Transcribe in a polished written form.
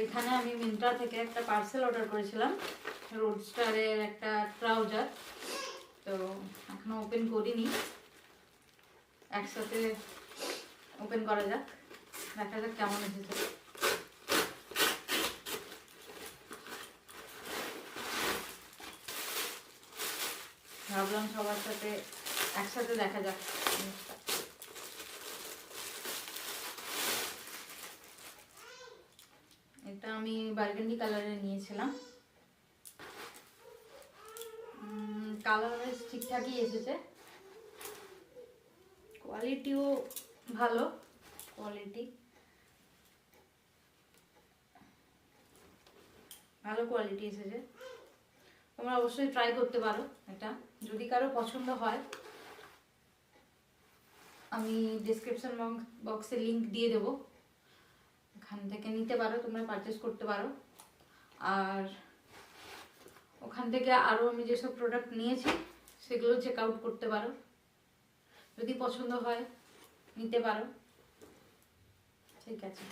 এখানে আমি মিন্ত্রা থেকে একটা পার্সেল অর্ডার করেছিলাম, রোডস্টারের একটা ট্রাউজার। তো এখনো ওপেন করিনি, একসাথে ওপেন করা যাক, দেখা যাক কেমন এসেছে। ভাবলাম সবার সাথে একসাথে দেখা যাক জিনিসটা। এটা আমি বার্গেন্ডি কালারে নিয়েছিলাম, কালার ঠিকঠাকই এসেছে, কোয়ালিটিও ভালো, ভালো কোয়ালিটি এসেছে। তোমরা অবশ্যই ট্রাই করতে পারো এটা, যদি কারো পছন্দ হয় আমি ডেসক্রিপশন বক্সে লিংক দিয়ে দেবো, ওখান থেকে নিতে পারো, তোমরা পারচেস করতে পারো। আর ওখান থেকে আরও আমি যেসব প্রোডাক্ট নিয়েছি সেগুলো চেক আউট করতে পারো, যদি পছন্দ হয় নিতে পারো। ঠিক আছে।